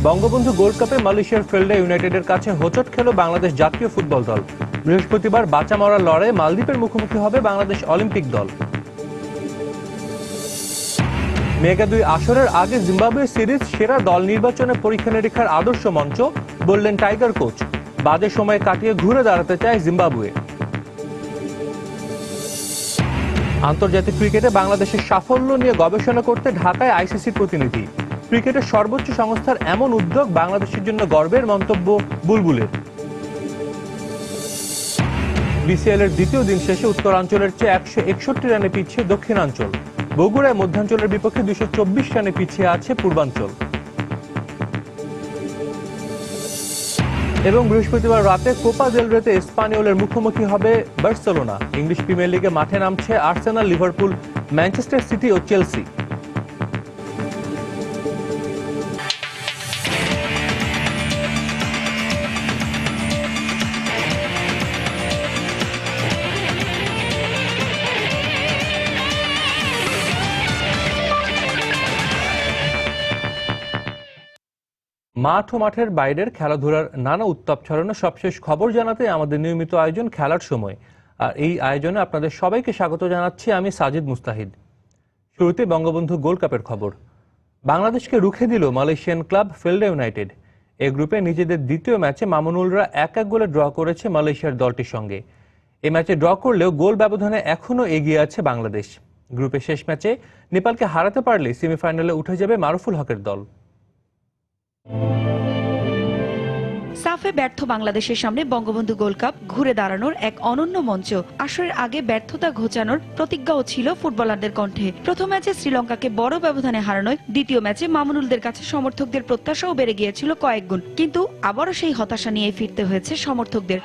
Bangabandhu gold কাপে মালয়েশিয়ার ফেলডা ইউনাইটেডের কাছে হোঁচট খেল বাংলাদেশ জাতীয় ফুটবল দল। বৃহস্পতিবার বাঁচা মরার লড়াইয়ে মালদ্বীপের মুখোমুখি হবে বাংলাদেশ অলিম্পিক দল। মেগা 2 আসরের আগে জিম্বাবুয়ে সিরিজ সেরা দল নির্বাচনে পরীক্ষা নিরীক্ষার আদর্শ মঞ্চ বললেন টাইগার কোচ। বাজে সময় কাটিয়ে ঘুরে দাঁড়াতে চায় জিম্বাবুয়ে। আন্তর্জাতিক ক্রিকেটে বাংলাদেশের সাফল্য নিয়ে গবেষণা করতে ঢাকায় আইসিসির প্রতিনিধি। ক্রিকেটের সর্বোচ্চ সংস্থার এমন উদ্যোগ বাংলাদেশের জন্য গর্বের মন্তব্য বুলবুলের। বিসিএল এর দ্বিতীয় দিন শেষে উত্তরাঞ্চলের চেয়ে 161 রানে পিছিয়ে দক্ষিণাঞ্চল। বগুড়ায় মধ্যাঞ্চলের বিপক্ষে 224 রানে পিছিয়ে আছে পূর্বাঞ্চল। এবং বৃহস্পতিবার রাতে কোপা দেল রেতে এসপানিওলের মুখোমুখি হবে বার্সেলোনা। ইংলিশ প্রিমিয়ার লিগে মাঠে নামছে আর্সেনাল, লিভারপুল, ম্যানচেস্টার সিটি ও চেলসি। মাঠ ও মাঠের বাইরের খেলাধুলার নানা উত্তাপ ছড়ানো সবশেষ খবর জানাতে আমাদের নিয়মিত আয়োজন খেলার সময়। আর এই আয়োজনে আপনাদের সবাইকে স্বাগত জানাচ্ছি আমি সাজিদ মুস্তাহিদ। শুরুতে বঙ্গবন্ধু গোল্ড কাপের খবর। বাংলাদেশকে রুখে দিল মালয়েশিয়ান ক্লাব ফেলডা ইউনাইটেড। এই গ্রুপে নিজেদের দ্বিতীয় ম্যাচে মামুনুলরা 1-1 গোলে ড্র করেছে মালয়েশিয়ার দলটির সঙ্গে। এই ম্যাচে ড্র করলেও গোল ব্যবধানে এখনও এগিয়ে আছে বাংলাদেশ। গ্রুপের শেষ ম্যাচে নেপালকে হারাতে পারলে সেমিফাইনালে উঠে যাবে মারুফুল হকের দল। সাফে ব্যর্থ বাংলাদেশের সামনে বঙ্গবন্ধু গোল্ড কাপ ঘুরে দাঁড়ানোর এক অনন্য মঞ্চ। আসরের আগে ব্যর্থতা ঘোচানোর প্রতিজ্ঞাও ছিল ফুটবলারদের কণ্ঠে। প্রথম ম্যাচে শ্রীলঙ্কাকে বড় ব্যবধানে হারানোয় দ্বিতীয় ম্যাচে মামুনুলদের কাছে সমর্থকদের প্রত্যাশাও বেড়ে গিয়েছিল কয়েক গুণ, কিন্তু আবারও সেই হতাশা নিয়ে ফিরতে হয়েছে সমর্থকদের।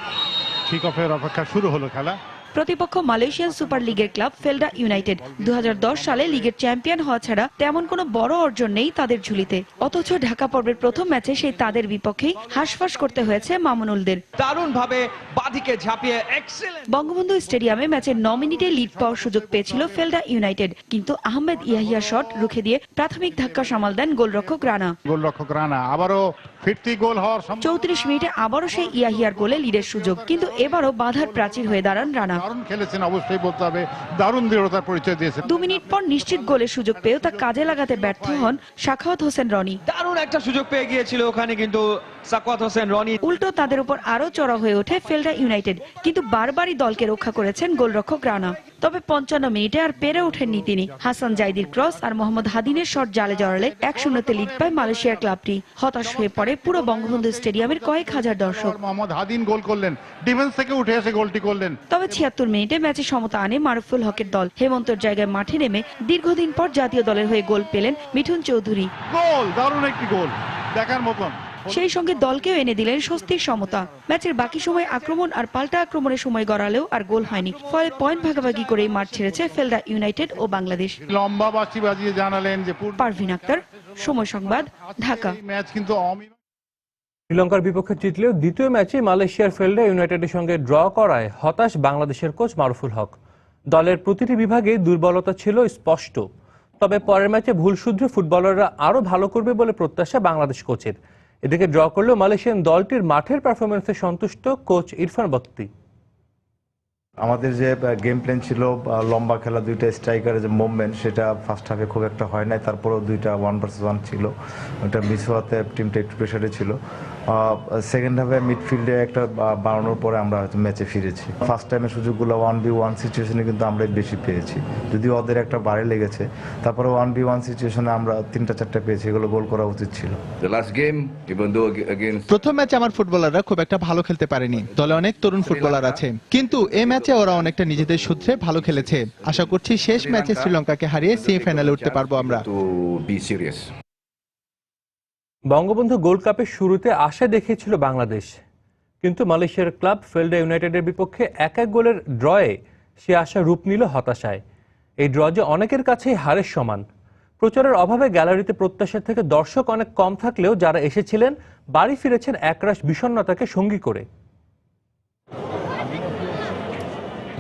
কিক অফের অপেক্ষা শুরু হলো খেলা। প্রতিপক্ষ মালয়েশিয়ান সুপার লিগের ক্লাব ফেলডা ইউনাইটেড। 2010 সালে লিগের চ্যাম্পিয়ন হওয়া ছাড়া তেমন কোনো বড় অর্জন নেই তাদের ঝুলিতে। অথচ ঢাকা পর্বের প্রথম ম্যাচে সেই তাদের বিপক্ষেই হাঁসফাঁস করতে হয়েছে মামুনুলদের। দারুণভাবে বাঁদিকে ঝাঁপিয়ে বঙ্গবন্ধু স্টেডিয়ামে ম্যাচের 9 মিনিটে লিড পাওয়ার সুযোগ পেয়েছিল ফেলডা ইউনাইটেড, কিন্তু আহমেদ ইয়াহিয়া শট রুখে দিয়ে প্রাথমিক ধাক্কা সামাল দেন গোলরক্ষক রানা। আবারও ফিরতি গোল হওয়ার 34 মিনিটে আবারও সেই ইয়াহিয়ার গোলে লিডের সুযোগ, কিন্তু এবারও বাধার প্রাচীর হয়ে দাঁড়ান রানা। দারুণ খেলেছেন, অবশ্যই বলতে হবে, দারুণ দৃঢ়তার পরিচয় দিয়েছেন। 2 মিনিট পর নিশ্চিত গোলের সুযোগ পেয়েও তা কাজে লাগাতে ব্যর্থ হন সাখাওয়াত হোসেন রনি। দারুণ একটা সুযোগ পেয়ে গিয়েছিল ওখানে, কিন্তু সাখাওয়াত হোসেন রনি উল্টো তাদের উপর আরো চড়া হয়ে ওঠে ফেলডা ইউনাইটেড, কিন্তু বারবারই দলকে রক্ষা করেছেন গোলরক্ষক রানা। তবে 55 মিনিটে আর পেরে ওঠেননি তিনি। হাসান জাইদির ক্রস আর মোহাম্মদ হাদিনের শট জালে জড়ালে 1-0 লিড পায় মালয়েশিয়ার ক্লাবটি। হতাশ হয়ে পড়ে পুরো বঙ্গবন্ধু স্টেডিয়ামের কয়েক হাজার দর্শক। মোহাম্মদ হাদিন গোল করলেন, ডিফেন্স থেকে উঠে এসে গোলটি করলেন। তবে 76 মিনিটে ম্যাচে সমতা আনে মারুফুল হকের দল। হেমন্তর জায়গায় মাঠে নেমে দীর্ঘদিন পর জাতীয় দলের হয়ে গোল পেলেন মিঠুন চৌধুরী। গোল, দারুণ একটি গোল, দেখার মতন। সেই সঙ্গে দলকেও এনে দিলেন স্বস্তির সমতা। ম্যাচের বাকি সময় আক্রমণ আর পাল্টা আক্রমণের সময় গড়ালেও আর গোল হয়নি। ফলে পয়েন্ট ভাগাভাগি করেই মাঠ ছেড়েছে ফেলডা ইউনাইটেড ও বাংলাদেশ। লম্বা বাঁশি বাজিয়ে জানালেন যে পারভিন আক্তার, সময় সংবাদ, ঢাকা। ম্যাচ কিন্তু শ্রীলঙ্কার বিপক্ষে জিতলেও দ্বিতীয় ম্যাচে মালয়েশিয়ার ফেলডা ইউনাইটেডের সঙ্গে ড্র করায় হতাশ বাংলাদেশের কোচ মারুফুল হক। দলের প্রতিটি বিভাগে দুর্বলতা ছিল স্পষ্ট। তবে পরের ম্যাচে ভুল শুধরে ফুটবলাররা আরও ভালো করবে বলে প্রত্যাশা বাংলাদেশ কোচের। এদিকে ড্র করলেও মালয়েশিয়ান দলটির মাঠের পারফরমেন্সে সন্তুষ্ট কোচ ইরফান বক্তি। আমাদের যে গেম প্ল্যান ছিল, লম্বা খেলা, দুইটা স্ট্রাইকারের যে মুভমেন্ট, সেটা ফার্স্ট হাফে খুব একটা হয় নাই। তারপরেও দুইটা 1 ভার্সেস 1 ছিল, ওটা মিস হওয়াতে টিমটা একটু প্রেশারে ছিল। সেকেন্ড হাফে মিডফিল্ডে একটা বাড়ানোর পরে আমরা হয়তো ম্যাচে ফিরেছি। ফার্স্ট টাইমে সুযোগগুলো 1v1 সিচুয়েশনে কিন্তু আমরা বেশি পেয়েছি, যদিও ওদের একটা বারে লেগেছে। তারপরে 1v1 সিচুয়েশনে আমরা 3-4টা পেয়েছি, এগুলো গোল করা উচিত ছিল। প্রথম ম্যাচে আমার ফুটবলাররা খুব একটা ভালো খেলতে পারেনি। দলে অনেক তরুণ ফুটবলার আছে, কিন্তু এই ম্যাচে ওরা অনেকটা নিজেদের সূত্রে ভালো খেলেছে। আশা করছি শেষ ম্যাচে শ্রীলঙ্কাকে হারিয়ে সেমিফাইনালে উঠতে পারবো আমরা। বঙ্গবন্ধু গোল্ড কাপের শুরুতে আশা দেখিয়েছিল বাংলাদেশ, কিন্তু মালয়েশিয়ার ক্লাব ফেলডা ইউনাইটেডের বিপক্ষে 1-1 গোলের ড্রয়ে সে আশা রূপ নিল হতাশায়। এই ড্র যে অনেকের কাছেই হারের সমান। প্রচারের অভাবে গ্যালারিতে প্রত্যাশার থেকে দর্শক অনেক কম থাকলেও যারা এসেছিলেন বাড়ি ফিরেছেন একরাশ বিষণ্ণতাকে সঙ্গী করে।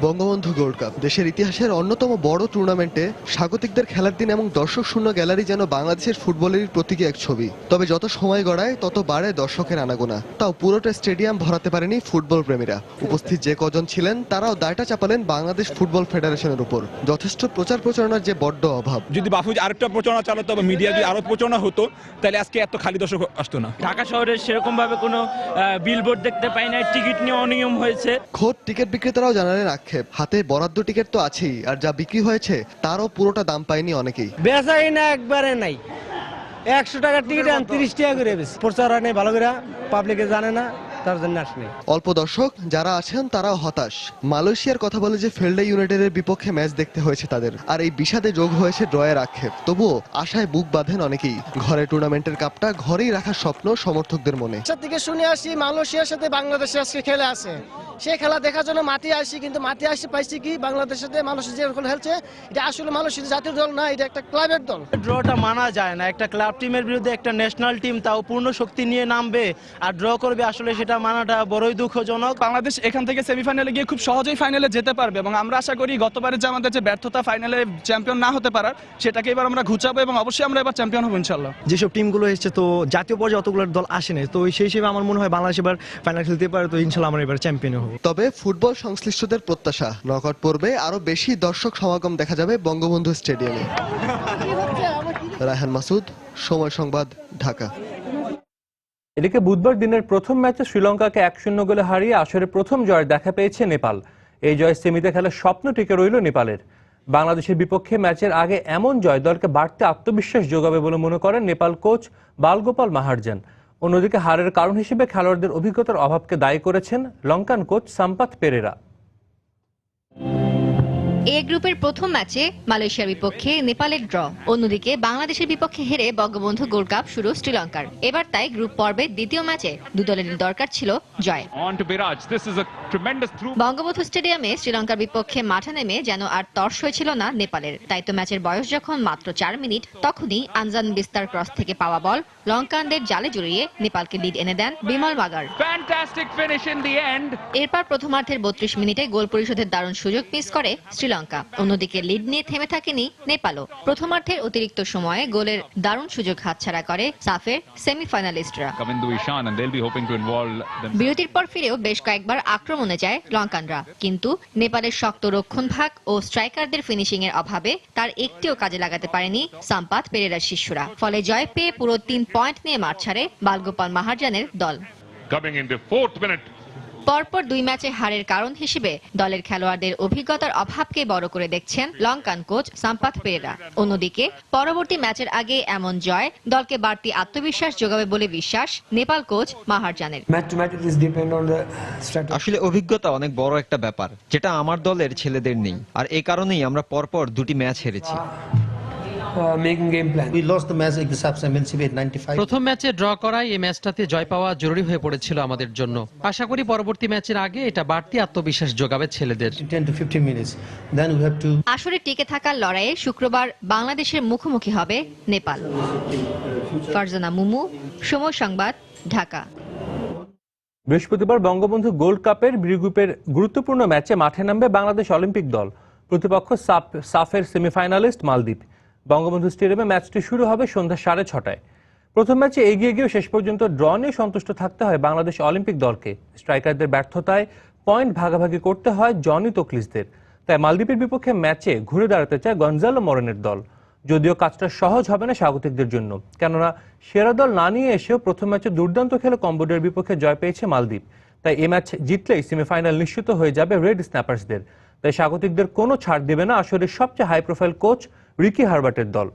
বঙ্গবন্ধু গোল্ড কাপ দেশের ইতিহাসের অন্যতম বড় টুর্নামেন্টে স্বাগতিকদের খেলার দিন এবং দর্শক শূন্য গ্যালারি যেন বাংলাদেশের ফুটবলের প্রতীকী এক ছবি। তবে যত সময় গড়ায় তত বাড়ে দর্শকের আনাগোনা। তাও পুরোটা স্টেডিয়াম ভরাতে পারেনি ফুটবল প্রেমীরা। উপস্থিত যে কজন ছিলেন তারাও দায়টা চাপালেন বাংলাদেশ ফুটবল ফেডারেশনের উপর। যথেষ্ট প্রচার প্রচারণার যে বড্ড অভাব। যদি বাফুজ আরেকটা প্রচারণা চালাতো বা মিডিয়া যদি আরো প্রচারণা হতো তাহলে আজকে এত খালি দর্শক আসতো না। ঢাকা শহরে সেরকম ভাবে কোনো বিলবোর্ড দেখতে পাই না, টিকিট নিয়ে অনিয়ম হয়েছে। খোদ টিকিট বিক্রেতারাও জানালেন আক্ষেপ, হাতে বরাদ্দ টিকিট তো আছেই, আর যা বিক্রি হয়েছে তারও পুরোটা দাম পায়নি অনেকেই। বেচাই না একবারে নাই, 100 টাকার টিকিট 30 টাকা করে বেশি। প্রচার হয় নাই ভালো করে, পাবলিকে জানে না, তার জন্য আসেনি। অল্প দর্শক যারা আছেন তারাও হতাশ। মালয়েশিয়ার কথা বলে যে ফেলডে ইউনাইটেডের বিপক্ষে ম্যাচ দেখতে হয়েছে তাদের, আর এই বিষাদে যোগ হয়েছে ড্রয়ের আক্ষেপ। তবুও আশায় বুক বাঁধেন অনেকেই। ঘরে টুর্নামেন্টের কাপটা ঘরেই রাখার স্বপ্ন সমর্থকদের মনে। থেকে শুনে আসি মালয়েশিয়ার সাথে বাংলাদেশে আজকে খেলে আছে, সেই খেলা দেখার জন্য মাঠে আসি, কিন্তু মাঠে আসি পাইছি কি বাংলাদেশের সাথে মালয়েশিয়া যে খেলছে এটা আসলে মালয়েশিয়ার জাতীয় দল না, এটা একটা ক্লাবের দল। ড্রটা মানা যায় না, একটা ক্লাব টিমের বিরুদ্ধে একটা ন্যাশনাল টিম তাও পূর্ণ শক্তি নিয়ে নামবে আর ড্র করবে, আসলে সেটা মানাটা বড়ই দুঃখজনক। বাংলাদেশ এখান থেকে সেমিফাইনালে গিয়ে খুব সহজেই ফাইনালে যেতে পারবে এবং আমরা আশা করি গতবারের যে আমাদের যে ব্যর্থতা ফাইনালে চ্যাম্পিয়ন না হতে পারার, সেটাকে এবার আমরা ঘুচাবো এবং অবশ্যই আমরা এবার চ্যাম্পিয়ন হবো ইনশাআল্লাহ। যেসব টিমগুলো এসেছে তো জাতীয় পর্যায়ে অতগুলো দল আসেনি, তো সেই হিসেবে আমার মনে হয় বাংলাদেশ এবার ফাইনাল খেলতে পারে, তো ইনশাআল্লাহ আমরা এবার চ্যাম্পিয়ন হবো। তবে ফুটবল সংশ্লিষ্টদের প্রত্যাশা নকআউট পর্বে আরো বেশি দর্শক সমাগম দেখা যাবে বঙ্গবন্ধু স্টেডিয়ামে। রায়হান মাসুদ, সময় সংবাদ, ঢাকা। এদিকে বুধবার দিনের প্রথম ম্যাচে শ্রীলঙ্কাকে 1-0 গোলে হারিয়ে আসরে প্রথম জয় দেখা পেয়েছে নেপাল। এই জয় সেমিতে খেলার স্বপ্ন টিকে রইল নেপালের। বাংলাদেশের বিপক্ষে ম্যাচের আগে এমন জয় দলকে বাড়তি আত্মবিশ্বাস যোগাবে বলে মনে করেন নেপাল কোচ বালগোপাল মাহারজান। অন্যদিকে হারের কারণ হিসেবে খেলোয়াড়দের অভিজ্ঞতার অভাবকে দায়ী করেছেন লঙ্কান কোচ সাম্পাথ পেরেরা। এ গ্রুপের প্রথম ম্যাচে মালয়েশিয়ার বিপক্ষে নেপালের ড্র, অন্যদিকে বাংলাদেশের বিপক্ষে হেরে বঙ্গবন্ধু গোল্ড কাপ শুরু শ্রীলঙ্কার। এবার তাই গ্রুপ পর্বের দ্বিতীয় ম্যাচে দু দলের দরকার ছিল জয়। বঙ্গবন্ধু স্টেডিয়ামে শ্রীলঙ্কার বিপক্ষে মাঠে নেমে যেন আর তর্স হয়েছিল না নেপালের। তাই তো ম্যাচের বয়স যখন মাত্র 4 মিনিট, তখনই আনজান বিস্তার ক্রস থেকে পাওয়া বল লঙ্কানদের জালে জড়িয়ে নেপালকে লিড এনে দেন বিমল মাগার। এরপর প্রথমার্ধের 32 মিনিটে গোল পরিশোধের দারুণ সুযোগ মিস করে শ্রীলঙ্কা। অন্যদিকে লিড নিয়ে থেমে থাকেনি নেপালও। প্রথমার্ধের অতিরিক্ত সময়ে গোলের দারুণ সুযোগ হাতছাড়া করে সাফের সেমিফাইনালিস্টরা। বিরতির পর ফিরেও বেশ কয়েকবার আক্রমণে যায় লঙ্কানরা, কিন্তু নেপালের শক্ত রক্ষণভাগ ও স্ট্রাইকারদের ফিনিশিং এর অভাবে তার একটিও কাজে লাগাতে পারেনি সাম্পাথ পেরেরার শিষ্যরা। ফলে জয় পেয়ে পুরো 3 পয়েন্ট নিয়ে মাঠ ছাড়ে বালগোপাল মাহারজানের দল। পরপর 2 ম্যাচে হারের কারণ হিসেবে দলের খেলোয়াড়দের অভিজ্ঞতার অভাবকে বড় করে দেখছেন লঙ্কান কোচ সাম্পাথ পেরেরা। অন্যদিকে পরবর্তী ম্যাচের আগে এমন জয় দলকে বাড়তি আত্মবিশ্বাস যোগাবে বলে বিশ্বাস নেপাল কোচ মাহারজানের। আসলে অভিজ্ঞতা অনেক বড় একটা ব্যাপার, যেটা আমার দলের ছেলেদের নেই, আর এই কারণেই আমরা পরপর 2টি ম্যাচ হেরেছি। প্রথম ম্যাচে ড্র করায় এই ম্যাচটাতে জয় পাওয়া জরুরি হয়ে পড়েছিল আমাদের জন্য। আশা করি পরবর্তী ম্যাচের আগে এটা বাড়তি আত্মবিশ্বাস যোগাবে ছেলেদের। আসরে টিকে থাকার লড়াইয়ে শুক্রবার বাংলাদেশের মুখোমুখি হবে নেপাল। ফারজানা মুমু, সময় সংবাদ, ঢাকা। বৃহস্পতিবার বঙ্গবন্ধু গোল্ড কাপের বি গ্রুপের গুরুত্বপূর্ণ ম্যাচে মাঠে নামবে বাংলাদেশ অলিম্পিক দল। প্রতিপক্ষ সাফের সেমিফাইনালিস্ট মালদ্বীপ। বঙ্গবন্ধু স্টেডিয়ামে ম্যাচটি শুরু হবে সন্ধ্যা 6:30টায়। প্রথম ম্যাচে এগিয়ে গিয়েও শেষ পর্যন্ত ড্র নিয়ে সন্তুষ্ট থাকতে হয় বাংলাদেশ অলিম্পিক দলকে। স্ট্রাইকারদের ব্যর্থতায় পয়েন্ট ভাগাভাগি করতে হয় জনি তোকলিসদের। তাই মালদ্বীপের বিপক্ষে ম্যাচে ঘুরে দাঁড়াতে চায় গঞ্জালো মরেনের দল। যদিও কাজটা সহজ হবে না স্বাগতিকদের জন্য, কেননা সেরা দল না নিয়ে এসেও প্রথম ম্যাচে দুর্দান্ত খেলে কম্বোডিয়ার বিপক্ষে জয় পেয়েছে মালদ্বীপ। তাই এই ম্যাচ জিতলেই সেমিফাইনাল নিশ্চিত হয়ে যাবে রেড স্ন্যাপার্সদের। তাই স্বাগতিকদের কোনো ছাড় দেবে না আসরের সবচেয়ে হাই প্রোফাইল কোচ রিকি হার্বার্টের দল।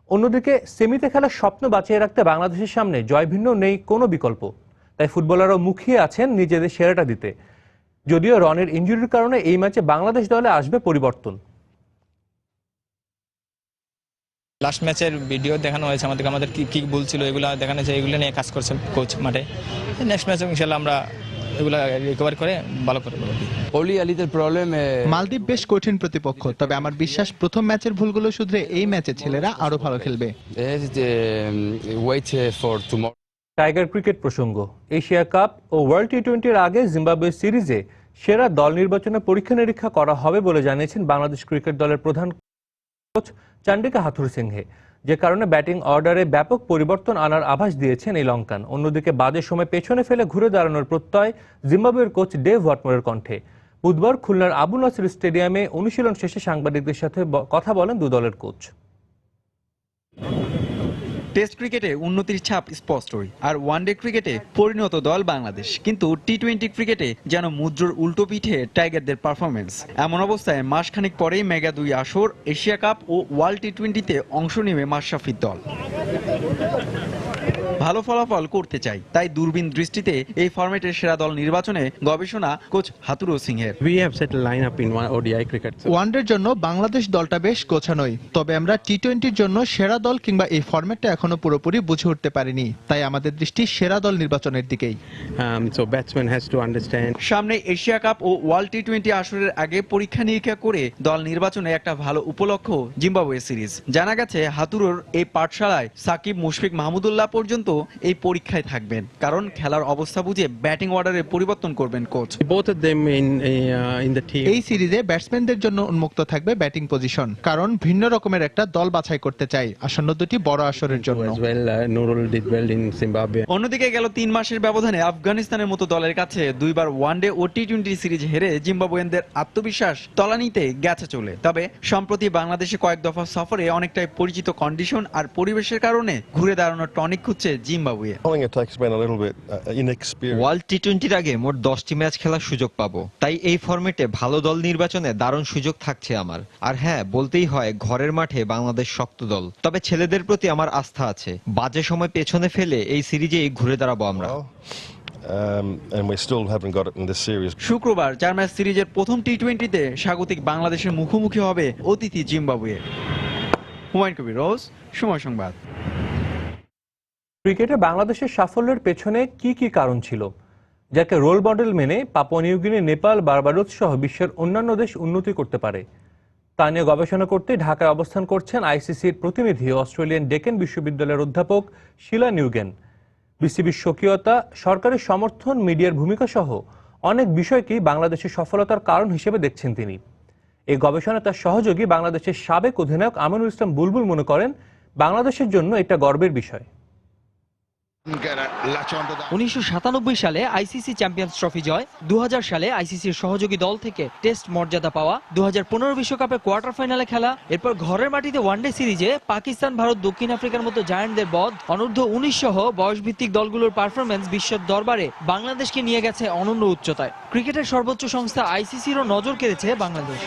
অন্যদিকে সেমিতে খেলার স্বপ্ন বাঁচিয়ে রাখতে বাংলাদেশের সামনে জয় ভিন্ন নেই কোনো বিকল্প। তাই ফুটবলাররাও মুখিয়ে আছেন নিজেদের সেরাটা দিতে। যদিও রনের ইনজুরির কারণে এই ম্যাচে বাংলাদেশ দলে আসবে পরিবর্তন। লাস্ট ম্যাচের ভিডিও দেখানো হয়েছে আমাদের কি কি ভুল ছিল এগুলো দেখানো হয়েছে, এগুলো নিয়ে কাজ করছে কোচ মাঠে। নেক্সট ম্যাচে ইনশাআল্লাহ আমরা এগুলো রিকভার করে ভালো করে মালদ্বীপ বেশ কঠিন প্রতিপক্ষ, তবে আমার বিশ্বাস প্রথম ম্যাচের ভুলগুলো শুধরে এই ম্যাচে ছেলেরা আরো ভালো খেলবে। টাইগার ক্রিকেট প্রসঙ্গ। এশিয়া কাপ ও ওয়ার্ল্ড টি-20-র আগে জিম্বাবুয়ে সিরিজে সেরা দল নির্বাচনে পরীক্ষা নিরীক্ষা করা হবে বলে জানিয়েছেন বাংলাদেশ ক্রিকেট দলের প্রধান কোচ চান্ডিকা হাথুর সিংহে, যে কারণে ব্যাটিং অর্ডারে ব্যাপক পরিবর্তন আনার আভাস দিয়েছেন এই লঙ্কান। অন্যদিকে বাজে সময় পেছনে ফেলে ঘুরে দাঁড়ানোর প্রত্যয় জিম্বাবুয়ের কোচ ডেভ ওয়াটমোরের কণ্ঠে। বুধবার খুলনার আবু নাসির স্টেডিয়ামে অনুশীলন শেষে সাংবাদিকদের সাথে কথা বলেন দু দলের কোচ। টেস্ট ক্রিকেটে উন্নতির ছাপ স্পষ্টই, আর ওয়ানডে ক্রিকেটে পরিণত দল বাংলাদেশ, কিন্তু টি-20 ক্রিকেটে যেন মুদ্রার উল্টো পিঠে টাইগারদের পারফরমেন্স। এমন অবস্থায় মাসখানেক পরেই মেগা 2 আসর, এশিয়া কাপ ও ওয়ার্ল্ড টি-20তে অংশ নেবে মাশরাফির দল। ভালো ফলাফল করতে চাই, তাই দূরবীন দৃষ্টিতে এই ফরম্যাটের সেরা দল নির্বাচনে গবেষণা কোচ হাতুরু সিংহের। ওয়ানডের জন্য বাংলাদেশ দলটা বেশ গোছানোই, তবে আমরা টি-20-র জন্য সেরা দল কিংবা এই ফরম্যাটটা এখনো পুরোপুরি বুঝে উঠতে পারিনি, তাই আমাদের দৃষ্টি সেরা দল নির্বাচনের দিকেই। সামনে এশিয়া কাপ ও ওয়ার্ল্ড টি-20 আসরের আগে পরীক্ষা নিরীক্ষা করে দল নির্বাচনে একটা ভালো উপলক্ষ জিম্বাবুয়ে সিরিজ। জানা গেছে হাতুরুর এই পাঠশালায় সাকিব, মুশফিক, মাহমুদুল্লাহ পর্যন্ত এই পরীক্ষায় থাকবেন, কারণ খেলার অবস্থা বুঝে ব্যাটিং অর্ডারে পরিবর্তন করবেন কোচ। এই সিরিজে ব্যাটসম্যানদের জন্য উন্মুক্ত থাকবে ব্যাটিং পজিশন, কারণ ভিন্ন রকমের একটা দল বাছাই করতে চাই আসন্ন দুটি বড় আসরের জন্য। অন্যদিকে গেল 3 মাসের ব্যবধানে আফগানিস্তানের মতো দলের কাছে 2 বার ওয়ানডে ও টি-20 সিরিজ হেরে জিম্বাবুয়েনদের আত্মবিশ্বাস তলানিতে গেছে চলে। তবে সম্প্রতি বাংলাদেশে কয়েক দফা সফরে অনেকটাই পরিচিত কন্ডিশন আর পরিবেশের কারণে ঘুরে দাঁড়ানোর টনিক খুঁজছে জিম্বাবুয়ে। ওয়ার্ল্ড টি-20-র আগে মোট 10টি ম্যাচ খেলার সুযোগ পাবো, তাই এই ফরম্যাটে ভালো দল নির্বাচনে দারুণ সুযোগ থাকছে আমার। আর হ্যাঁ, বলতেই হয় ঘরের মাঠে বাংলাদেশ শক্ত দল, তবে ছেলেদের প্রতি আমার আস্থা আছে। বাজে সময় পেছনে ফেলে এই সিরিজেই ঘুরে দাঁড়াবো আমরা। শুক্রবার 4 ম্যাচ সিরিজের প্রথম টি-20তে স্বাগতিক বাংলাদেশের মুখোমুখি হবে অতিথি জিম্বাবুয়ে। হুমায়ুন কবির রোজ, সময় সংবাদ। ক্রিকেটে বাংলাদেশের সাফল্যের পেছনে কি কি কারণ ছিল, যাকে রোল মডেল মেনে পাপুয়া নিউগিনি, নেপাল, বার্বাডোস সহ বিশ্বের অন্যান্য দেশ উন্নতি করতে পারে, তা নিয়ে গবেষণা করতে ঢাকায় অবস্থান করছেন আইসিসির প্রতিনিধি অস্ট্রেলিয়ান ডেকেন বিশ্ববিদ্যালয়ের অধ্যাপক শিলা নিউগেন। বিসিবির স্বকীয়তা, সরকারি সমর্থন, মিডিয়ার ভূমিকা সহ অনেক বিষয়কেই বাংলাদেশের সফলতার কারণ হিসেবে দেখছেন তিনি। এই গবেষণা তার সহযোগী বাংলাদেশের সাবেক অধিনায়ক আমিনুল ইসলাম বুলবুল মনে করেন বাংলাদেশের জন্য এটা গর্বের বিষয়। 1997 সালে আইসিসি চ্যাম্পিয়ন্স ট্রফি জয়, 2000 সালে আইসিসির সহযোগী দল থেকে টেস্ট মর্যাদা পাওয়া, 2015 বিশ্বকাপে কোয়ার্টার ফাইনালে খেলা, এরপর ঘরের মাটিতে ওয়ানডে সিরিজে পাকিস্তান, ভারত, দক্ষিণ আফ্রিকার মতো জায়ান্টদের বধ, অনূর্ধ্ব 19 সহ বয়সভিত্তিক দলগুলোর পারফরমেন্স বিশ্বের দরবারে বাংলাদেশকে নিয়ে গেছে অনন্য উচ্চতায়। ক্রিকেটের সর্বোচ্চ সংস্থা আইসিসিরও নজর কেড়েছে বাংলাদেশ।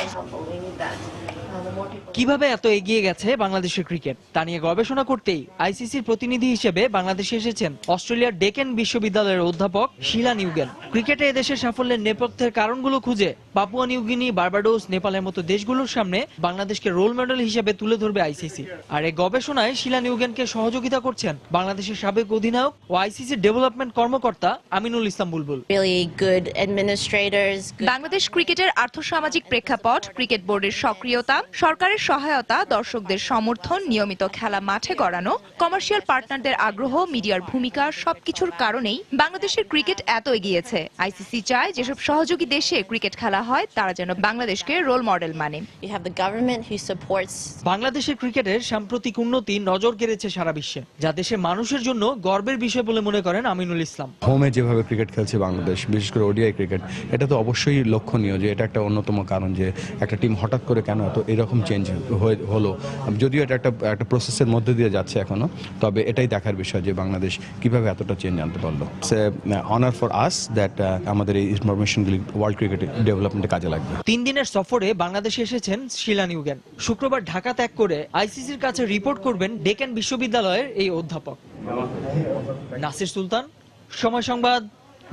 কিভাবে এত এগিয়ে গেছে বাংলাদেশের ক্রিকেট, তা নিয়ে গবেষণা করতেই আইসিসির প্রতিনিধি হিসেবে বাংলাদেশে এসেছেন অস্ট্রেলিয়ার ডেকেন বিশ্ববিদ্যালয়ের অধ্যাপক শিলা নিউগেন। ক্রিকেটে এদেশের সাফল্যের নেপথ্যের কারণগুলো খুঁজে পাপুয়া নিউগিনি, বার্বাডোস, নেপালের মতো দেশগুলোর সামনে বাংলাদেশকে রোল মডেল হিসেবে তুলে ধরবে আইসিসি। আর এই গবেষণায় শিলা নিউগেনকে সহযোগিতা করছেন বাংলাদেশের সাবেক অধিনায়ক ও আইসিসির ডেভেলপমেন্ট কর্মকর্তা আমিনুল ইসলাম বুলবুল। বাংলাদেশ ক্রিকেটের আর্থসামাজিক প্রেক্ষাপট, ক্রিকেট বোর্ডের সক্রিয়তা, সরকারের সহায়তা, দর্শকদের সমর্থন, নিয়মিত খেলা মাঠে গড়ানো, কমার্শিয়াল পার্টনারদের আগ্রহ, মিডিয়ার ভূমিকা, সবকিছুর কারণেই বাংলাদেশের ক্রিকেট এত এগিয়েছে। আইসিসি চায় যেসব সহযোগী দেশে ক্রিকেট খেলা হয় তারা যেন বাংলাদেশকে রোল মডেল মানে। বাংলাদেশের ক্রিকেটের সাম্প্রতিক উন্নতি নজর কেড়েছে সারা বিশ্বে, যা দেশের মানুষের জন্য গর্বের বিষয় বলে মনে করেন আমিনুল ইসলাম। হোমে যেভাবে ক্রিকেট খেলছে বাংলাদেশ, বিশেষ করে ওডিআই ক্রিকেট, এটা তো অবশ্যই লক্ষণীয় যে এটা একটা অন্যতম কারণ যে একটা টিম হঠাৎ করে কেন এত এরকম চেঞ্জ হলো। যদিও এটা একটা প্রসেসের মধ্যে দিয়ে যাচ্ছে এখনো, তবে এটাই দেখার বিষয় যে বাংলাদেশ কিভাবে এতটা চেঞ্জ আনতে পারলো। অনার ফর আস দ্যাট আমাদের এই ইনফরমেশনগুলি ওয়ার্ল্ড ক্রিকেট ডেভেলপমেন্টে কাজে লাগবে। 3 দিনের সফরে বাংলাদেশে এসেছেন শিলা নিউগেন। শুক্রবার ঢাকা ত্যাগ করে আইসিসির কাছে রিপোর্ট করবেন ডেকেন বিশ্ববিদ্যালয়ের এই অধ্যাপক। নাসির সুলতান, সময় সংবাদ,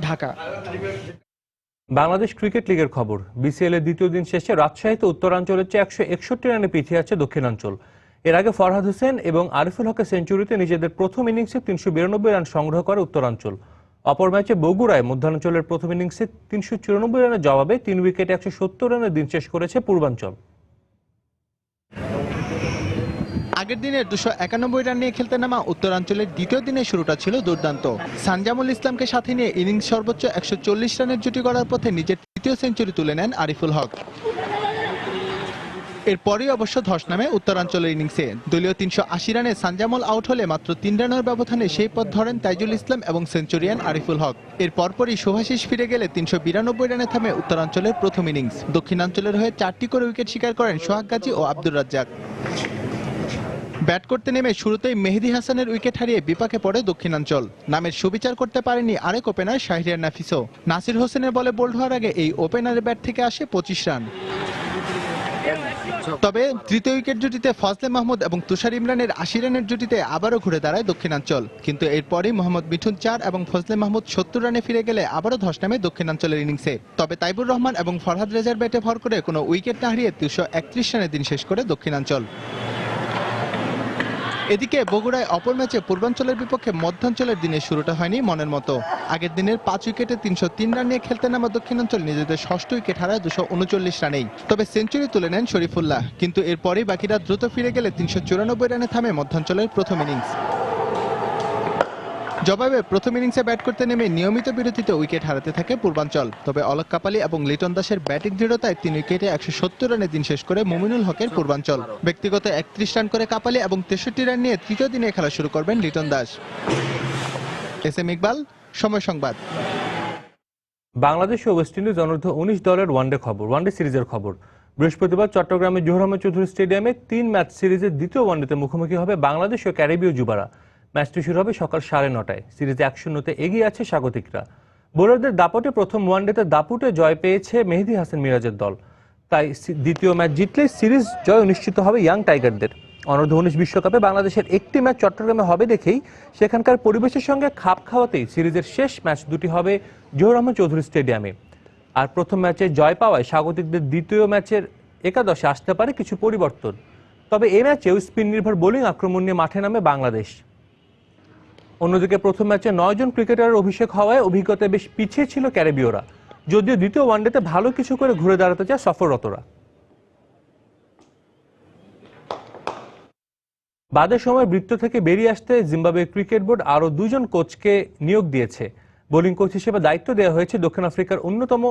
ঢাকা। বাংলাদেশ ক্রিকেট লিগের খবর। বিসিএল এর দ্বিতীয় দিন শেষে রাজশাহীতে উত্তরাঞ্চলের চেয়ে 161 রানে পিছিয়ে আছে দক্ষিণাঞ্চল। এর আগে ফরহাদ হোসেন এবং আরিফুল হকের সেঞ্চুরিতে নিজেদের প্রথম ইনিংসে 392 রান সংগ্রহ করে উত্তরাঞ্চল। অপর ম্যাচে বগুড়ায় মধ্যাঞ্চলের প্রথম ইনিংসে 394 রানের জবাবে 3 উইকেটে 170 রানের দিন শেষ করেছে পূর্বাঞ্চল। আগের দিনের 291 রান নিয়ে খেলতে নামা উত্তরাঞ্চলের দ্বিতীয় দিনের শুরুটা ছিল দুর্দান্ত। সানজামুল ইসলামকে সাথে নিয়ে ইনিংস সর্বোচ্চ 140 রানের জুটি করার পথে নিজের তৃতীয় সেঞ্চুরি তুলে নেন আরিফুল হক। এরপরই অবশ্য ধস নামে উত্তরাঞ্চলের ইনিংসে। দলীয় 380 রানে সানজামল আউট হলে মাত্র 3 রানের ব্যবধানে সেই পথ ধরেন তাইজুল ইসলাম এবং সেঞ্চুরিয়ান আরিফুল হক। এর পরপরই শুভাশিস ফিরে গেলে 392 রানে থামে উত্তরাঞ্চলের প্রথম ইনিংস। দক্ষিণাঞ্চলের হয়ে 4টি করে উইকেট শিকার করেন সোহাগ গাজী ও আব্দুর রাজ্জাক। ব্যাট করতে নেমে শুরুতেই মেহেদী হাসানের উইকেট হারিয়ে বিপাকে পড়ে দক্ষিণাঞ্চল। নামের সুবিচার করতে পারেনি আরেক ওপেনার শাহরিয়ার নাফিসও। নাসির হোসেনের বলে বোল্ড হওয়ার আগে এই ওপেনারের ব্যাট থেকে আসে 25 রান। তবে তৃতীয় উইকেট জুটিতে ফজলে মাহমুদ এবং তুষার ইমরানের 80 রানের জুটিতে আবারও ঘুরে দাঁড়ায় দক্ষিণাঞ্চল। কিন্তু এরপরই মোহাম্মদ মিঠুন 4 এবং ফজলে মাহমুদ 70 রানে ফিরে গেলে আবারও ধস নামে দক্ষিণাঞ্চলের ইনিংসে। তবে তাইবুর রহমান এবং ফরহাদ রেজার ব্যাটে ভর করে কোনো উইকেট না হারিয়ে 231 রানে দিন শেষ করে দক্ষিণাঞ্চল। এদিকে বগুড়ায় অপর ম্যাচে পূর্বাঞ্চলের বিপক্ষে মধ্যাঞ্চলের দিনের শুরুটা হয়নি মনের মতো। আগের দিনের 5 উইকেটে 303 রান নিয়ে খেলতে নামা দক্ষিণাঞ্চল নিজেদের ষষ্ঠ উইকেট হারায় 239 রানেই। তবে সেঞ্চুরি তুলে নেন শরীফুল্লাহ। কিন্তু এরপরই বাকিরা দ্রুত ফিরে গেলে 394 রানে থামে মধ্যাঞ্চলের প্রথম ইনিংস। জবাবে প্রথম ইনিংসে ব্যাট করতে নেমে নিয়মিত বিরতিতে উইকেট হারাতে থাকে পূর্বাঞ্চল। তবে অলোক কাপালি এবং লিটন দাসের ব্যাটিং দৃঢ়তায় 3 উইকেটে 170 রানে দিন শেষ করে মুমিনুল হকের পূর্বাঞ্চল। ব্যক্তিগত 31 রান করে কাপালি এবং 63 রান নিয়ে তৃতীয় দিনে খেলা শুরু করবেন লিটন দাস। এস এম ইকবাল, সময় সংবাদ। বাংলাদেশ ও ওয়েস্ট ইন্ডিজ অনূর্ধ্ব 19 দলের ওয়ানডে সিরিজের খবর। বৃহস্পতিবার চট্টগ্রামের জহুর আহমেদ চৌধুরী স্টেডিয়ামে 3 ম্যাচ সিরিজের দ্বিতীয় ওয়ানডেতে মুখোমুখি হবে বাংলাদেশ ও ক্যারিবীয় যুবারা। ম্যাচটি শুরু হবে সকাল 9:30টায়। সিরিজে 1-0 এগিয়ে আছে স্বাগতিকরা। বোলারদের দাপটে প্রথম ওয়ানডেতে দাপুটে জয় পেয়েছে মেহেদী হাসান মিরাজের দল। তাই দ্বিতীয় ম্যাচ জিতলে সিরিজ জয় নিশ্চিত হবে ইয়াং টাইগারদের। অনূর্ধ্ব 19 বিশ্বকাপে বাংলাদেশের একটি ম্যাচ চট্টগ্রামে হবে দেখেই সেখানকার পরিবেশের সঙ্গে খাপ খাওয়াতেই সিরিজের শেষ ম্যাচ দুটি হবে জহুর আহমেদ চৌধুরী স্টেডিয়ামে। আর প্রথম ম্যাচে জয় পাওয়ায় স্বাগতিকদের দ্বিতীয় ম্যাচের একাদশে আসতে পারে কিছু পরিবর্তন। তবে এই ম্যাচেও স্পিন নির্ভর বোলিং আক্রমণ নিয়ে মাঠে নামে বাংলাদেশ। অন্যদিকে প্রথম ম্যাচে 9 জন ক্রিকেটারের অভিষেক হওয়ায় অভিজ্ঞতায় বেশ পিছিয়ে ছিল ক্যারিবীয়রা, যদিও দ্বিতীয় ওয়ানডেতে ভালো কিছু করে ঘুরে দাঁড়াতে চায় সফররতরা। বাদের সময় বৃত্ত থেকে বেরিয়ে আসতে জিম্বাবুয়ে ক্রিকেট বোর্ড আরও 2 জন কোচকে নিয়োগ দিয়েছে। বোলিং কোচ হিসেবে দায়িত্ব দেওয়া হয়েছে দক্ষিণ আফ্রিকার অন্যতম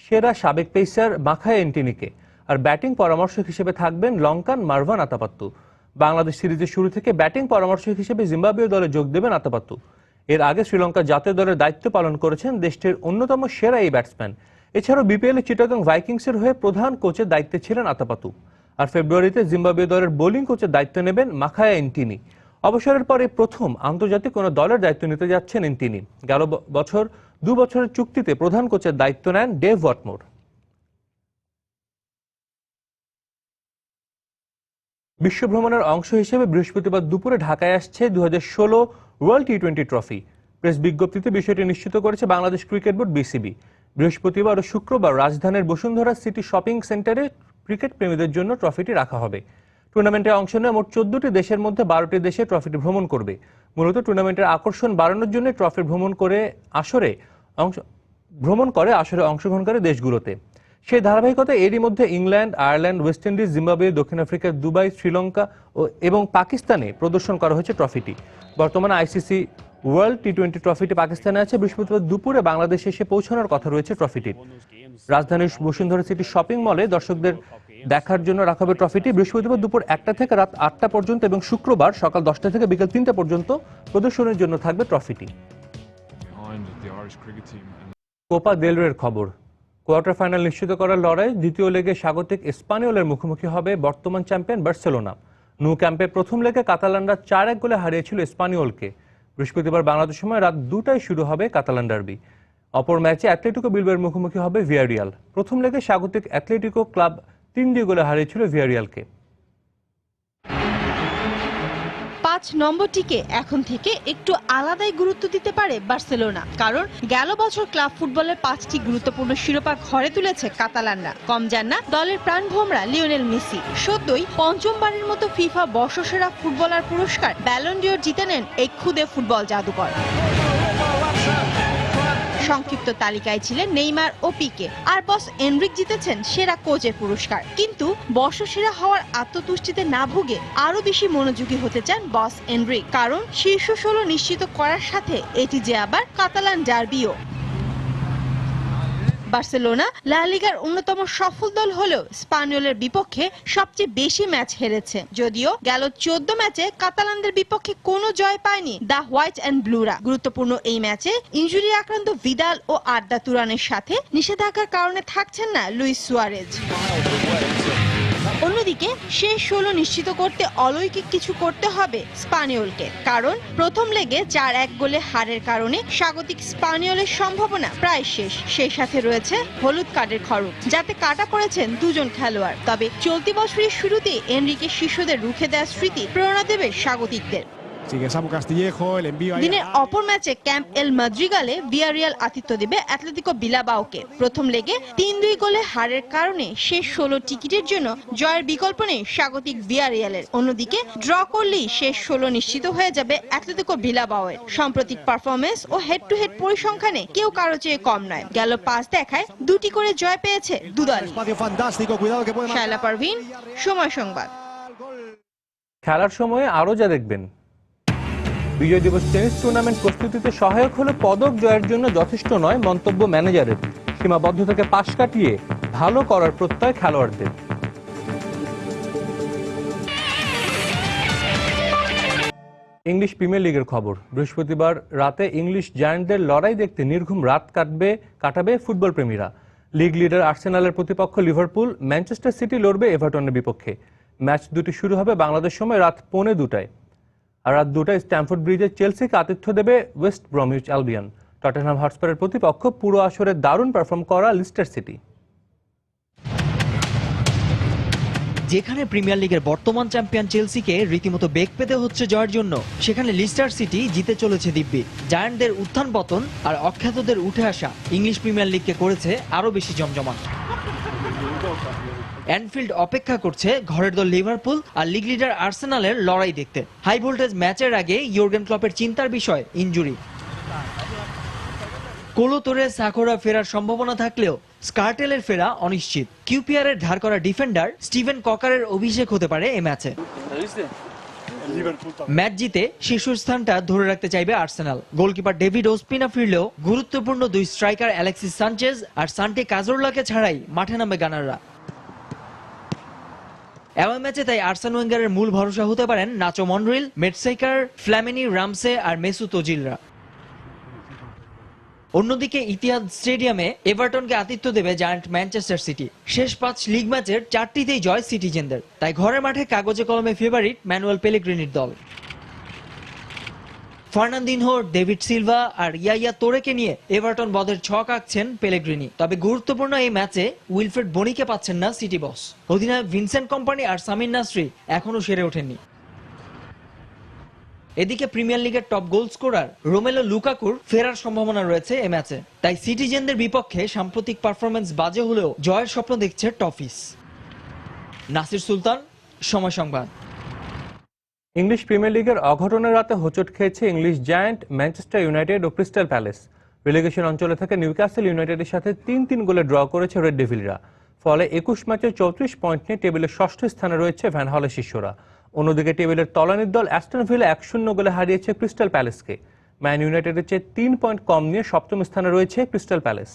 সেরা সাবেক পেসার মাখায়া এন্টিনিকে। আর ব্যাটিং পরামর্শক হিসেবে থাকবেন লঙ্কান মারভান আতাপাত্তু। বাংলাদেশ সিরিজের শুরু থেকে ব্যাটিং পরামর্শক হিসেবে জিম্বাবুয়ে দলে যোগ দেবেন আতাপাত্তু। এর আগে শ্রীলঙ্কা জাতীয় দলের দায়িত্ব পালন করেছেন দেশটির অন্যতম সেরা এই ব্যাটসম্যান। এছাড়াও বিপিএল চিটাগং ভাইকিংসের হয়ে প্রধান কোচের দায়িত্বে ছিলেন আতাপাত্তু। আর ফেব্রুয়ারিতে জিম্বাবুয়ে দলের বোলিং কোচের দায়িত্ব নেবেন মাখায়া এন্টিনি। অবসরের পরে প্রথম আন্তর্জাতিক কোনো দলের দায়িত্ব নিতে যাচ্ছেন এন্টিনি। গেল বছর 2 বছরের চুক্তিতে প্রধান কোচের দায়িত্ব নেন ডেভ ওয়াটমোর। বিশ্ব ভ্রমণের অংশ হিসেবে বৃহস্পতিবার দুপুরে ঢাকায় আসছে 2016 ওয়ার্ল্ড টি20 ট্রফি। প্রেস বিজ্ঞপ্তিতে বিষয়টি নিশ্চিত করেছে বাংলাদেশ ক্রিকেট বোর্ড বিসিবি। বৃহস্পতিবার ও শুক্রবার রাজধানীর বসুন্ধরা সিটি শপিং সেন্টারে ক্রিকেট প্রেমীদের জন্য ট্রফিটি রাখা হবে। টুর্নামেন্টে অংশ নেওয়া মোট 14টি দেশের মধ্যে 12টি দেশে ট্রফিটি ভ্রমণ করবে। মূলত টুর্নামেন্টের আকর্ষণ বাড়ানোর জন্য ট্রফি ভ্রমণ করে আসরে অংশগ্রহণকারী দেশগুলোতে। সেই ধারাবাহিকতায় এরই মধ্যে England, Ireland, West Indies, Zimbabwe, দক্ষিণ আফ্রিকা, দুবাই, শ্রীলঙ্কা এবং পাকিস্তানে প্রদর্শন করা হয়েছে ট্রফিটি। বর্তমানে আইসিসি ওয়ার্ল্ড টি20 ট্রফিটি পাকিস্তানে আছে। বৃহস্পতিবার দুপুরে বাংলাদেশে এসে পৌঁছানোর কথা রয়েছে ট্রফিটির। রাজধানীর বসুন্ধরা সিটি শপিং মলে দর্শকদের দেখার জন্য রাখা হবে ট্রফিটি। বৃহস্পতিবার দুপুর 1টা থেকে রাত 8টা পর্যন্ত এবং শুক্রবার সকাল 10টা থেকে বিকেল 3টা পর্যন্ত প্রদর্শনের জন্য থাকবে ট্রফিটি। কোপা দেল রের খবর। কোয়ার্টার ফাইনাল নিশ্চিত করার লড়াই দ্বিতীয় লেগে স্বাগতিক এসপানিওলের মুখোমুখি হবে বর্তমান চ্যাম্পিয়ন বার্সেলোনা। নু ক্যাম্পে প্রথম লেগে কাতালানরা 4-1 গোলে হারিয়েছিল এসপানিওলকে। বৃহস্পতিবার বাংলাদেশ সময় রাত 2টায় শুরু হবে কাতালান ডার্বি। অপর ম্যাচে অ্যাটলেটিকো বিলবাওয়ের মুখোমুখি হবে ভিয়ারিয়াল। প্রথম লেগে স্বাগতিক অ্যাটলেটিকো ক্লাব 3 গোলে হারিয়েছিল ভিয়ারিয়ালকে। 5 নম্বরটিকে এখন থেকে একটু আলাদাই গুরুত্ব দিতে পারে বার্সেলোনা, কারণ গেল বছর ক্লাব ফুটবলের 5টি গুরুত্বপূর্ণ শিরোপা ঘরে তুলেছে কাতালানরা। কম যান না দলের প্রাণভোমরা লিওনেল মেসি। সদ্যই পঞ্চমবারের মতো ফিফা বর্ষসেরা ফুটবলার পুরস্কার ব্যালন ডিওর জিতে নেন এই খুদে ফুটবল জাদুকর। সংক্ষিপ্ত তালিকায় ছিলেন নেইমার ও পিকে, আর বস এনরিক জিতেছেন সেরা কোচের পুরস্কার। কিন্তু বর্ষসেরা হওয়ার আত্মতুষ্টিতে না ভুগে আরো বেশি মনোযোগী হতে চান বস এনরিক, কারণ শীর্ষ 16 নিশ্চিত করার সাথে এটি যে আবার কাতালান ডার্বিও। বার্সেলোনা লা লিগার অন্যতম সফল দল হলেও স্পানিওলের বিপক্ষে সবচেয়ে বেশি ম্যাচ হেরেছে। যদিও গেল 14 ম্যাচে কাতালানদের বিপক্ষে কোনো জয় পায়নি দ্য হোয়াইট অ্যান্ড ব্লুরা। গুরুত্বপূর্ণ এই ম্যাচে ইনজুরি আক্রান্ত ভিদাল ও আর্দা তুরানের সাথে নিষেধাজ্ঞার কারণে থাকছেন না লুইস সুয়ারেজ। অন্যদিকে শেষ 16 নিশ্চিত করতে অলৌকিক কিছু করতে হবে স্পানিওলকে, কারণ প্রথম লেগে 4-1 গোলে হারের কারণে স্বাগতিক স্পানিওলের সম্ভাবনা প্রায় শেষ। সেই সাথে রয়েছে হলুদ কার্ডের খড়গ, যাতে কাটা পড়েছেন দুজন খেলোয়াড়। তবে চলতি বছরের শুরুতেই এনরিকে শিশুদের রুখে দেওয়ার স্মৃতি প্রেরণা দেবে স্বাগতিকদের। দিনের অপর ম্যাচে ক্যাম্প এল মাদ্রিগালে ভিয়ারিয়াল আতিথ্য দেবে অ্যাটলেটিকো বিলবাওকে। প্রথম লেগে 3-2 গোলে হারের কারণে শেষ 16 টিকিটের জন্য জয়ের বিকল্প নেই স্বাগতিক ভিয়ারিয়ালের। অন্যদিকে ড্র করলেই শেষ 16 নিশ্চিত হয়ে যাবে অ্যাটলেটিকো বিলবাওয়ের। সাম্প্রতিক পারফরমেন্স ও হেড টু হেড পরিসংখ্যানে কেউ কারো চেয়ে কম নয়। গেল 5 দেখায় 2টি করে জয় পেয়েছে দুদলই। শায়লা পারভিন, সময় সংবাদ। খেলার সময়ে আরও যা দেখবেন: বিজয় দিবস টেনিস টুর্নামেন্ট প্রস্তুতিতে সহায়ক হলে পদক জয়ের জন্য যথেষ্ট নয় মন্তব্য ম্যানেজারের। সীমাবদ্ধতাকে পাশ কাটিয়ে ভালো করার প্রত্যয় খেলোয়াড়দের। ইংলিশ প্রিমিয়ার লিগের খবর। বৃহস্পতিবার রাতে ইংলিশ জায়ান্টদের লড়াই দেখতে নির্ঘুম রাত কাটাবে ফুটবল প্রেমীরা। লিগ লিডার আর্সেনালের প্রতিপক্ষ লিভারপুল ম্যানচেস্টার সিটি লড়বে এভারটনের বিপক্ষে। ম্যাচ দুটি শুরু হবে বাংলাদেশ সময় রাত 2:45। আর রাত 2টায় স্ট্যামফোর্ড ব্রিজে চেলসিকে আতিথ্য দেবে ওয়েস্ট ব্রমউইচ অ্যালবিয়ন। টটেনহাম হটস্পারের প্রতিপক্ষ পুরো আসরে দারুণ পারফর্ম করা লিস্টার সিটি। যেখানে প্রিমিয়ার লিগের বর্তমান চ্যাম্পিয়ন চেলসিকে রীতিমতো বেগ পেতে হচ্ছে জয়ের জন্য, সেখানে লিস্টার সিটি জিতে চলেছে দিব্যি। জায়ান্টদের উত্থান পতন আর অখ্যাতদের উঠে আসা ইংলিশ প্রিমিয়ার লিগকে করেছে আরো বেশি জমজমাট। অ্যানফিল্ড অপেক্ষা করছে ঘরের দল লিভারপুল আর লিগ লিডার আর্সেনালের লড়াই দেখতে। হাই ভোল্টেজ ম্যাচের আগে ইয়র্গেন ক্লপের চিন্তার বিষয় ইনজুরি। কোলো তোরে সাকোরা ফেরার সম্ভাবনা থাকলেও স্কার্টেলের ফেরা অনিশ্চিত। কিউপিআরের ধার করা ডিফেন্ডার স্টিভেন ককারের অভিষেক হতে পারে এ ম্যাচে। ম্যাচ জিতে শীর্ষস্থানটা ধরে রাখতে চাইবে আর্সেনাল। গোলকিপার ডেভিড ওসপিনা ফিরলেও গুরুত্বপূর্ণ দুই স্ট্রাইকার অ্যালেক্সিস সানচেজ আর সান্টে কাজোরলাকে ছাড়াই মাঠে নামবে গানাররা। অ্যাওয়ে ম্যাচে তাই আর্সেন ওয়েঙ্গারের মূল ভরসা হতে পারেন নাচো মনরিল, মেটসেকার, ফ্ল্যামিনি, রামসে আর মেসুত ওজিলরা। অন্যদিকে ইতিহাদ স্টেডিয়ামে এভারটনকে আতিথ্য দেবে জায়ান্ট ম্যানচেস্টার সিটি। শেষ 5 লিগ ম্যাচের 4টিতেই জয় সিটিজেনদের, তাই ঘরের মাঠে কাগজে কলমে ফেভারিট ম্যানুয়েল পেলেগ্রিনির দল। ফার্নান্দিনহো, ডেভিড সিলভা আর ইয়াইয়া তোরেকে নিয়ে এভারটন বধের ছক আঁকছেন পেলেগ্রিনি। তবে গুরুত্বপূর্ণ এই ম্যাচে উইলফ্রেড বনিকে পাচ্ছেন না সিটি বস। অধিনায়ক ভিনসেন্ট কম্পানি আর সামির নাসরি এখনো সেরে ওঠেননি। এদিকে প্রিমিয়ার লিগের টপ গোল স্কোরার রোমেলো লুকাকুর ফেরার সম্ভাবনা রয়েছে এ ম্যাচে। তাই সিটিজেনদের বিপক্ষে সাম্প্রতিক পারফরমেন্স বাজে হলেও জয়ের স্বপ্ন দেখছে টফিস। নাসির সুলতান, সময় সংবাদ। ইংলিশ প্রিমিয়ার লিগের অঘটনের রাতে হোঁচট খেয়েছে ইংলিশ জায়ান্ট, ম্যানচেস্টার ইউনাইটেড ও ক্রিস্টাল প্যালেস। রিলেগেশন অঞ্চলে থেকে নিউক্যাসল ইউনাইটেডের সাথে 3-3 গোলে ড্র করেছে রেড ডেভিলরা। ফলে 21 ম্যাচে 34 পয়েন্ট নিয়ে টেবিলের ষষ্ঠ স্থানে রয়েছে ভ্যান হলের শিষ্যরা। অন্যদিকে টেবিলের তলানির দল অ্যাস্টন ভিলা 1-0 গোলে হারিয়েছে ক্রিস্টাল প্যালেসকে। ম্যান ইউনাইটেডের চেয়ে 3 পয়েন্ট কম নিয়ে সপ্তম স্থানে রয়েছে ক্রিস্টাল প্যালেস।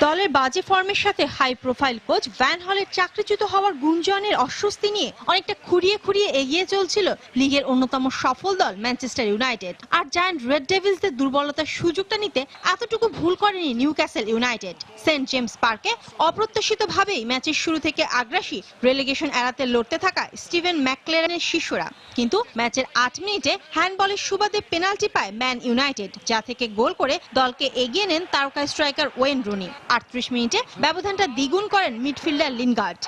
দলের বাজে ফর্মের সাথে হাই প্রোফাইল কোচ ভ্যান হলের চাকরিচ্যুত হওয়ার গুঞ্জনের অস্বস্তি নিয়ে অনেকটা খুঁড়িয়ে এগিয়ে চলছিল লিগের অন্যতম সফল দল ম্যানচেস্টার ইউনাইটেড। আর জায়ান্ট রেড ডেভিলসদের দুর্বলতার সুযোগটা নিতে এতটুকু ভুল করেনি নিউক্যাসল ইউনাইটেড। সেন্ট জেমস পার্কে অপ্রত্যাশিতভাবেই ম্যাচের শুরু থেকে আগ্রাসী রেলেগেশন এড়াতে লড়তে থাকা স্টিভেন ম্যাকক্লেরানের শিষ্যরা। কিন্তু ম্যাচের 8 মিনিটে হ্যান্ডবলের সুবাদে পেনাল্টি পায় ম্যান ইউনাইটেড, যা থেকে গোল করে দলকে এগিয়ে নেন তারকা স্ট্রাইকার ওয়েন রুনি। 38 মিনিটে ব্যবধানটা দ্বিগুণ করেন মিডফিল্ডার লিনগার্ড।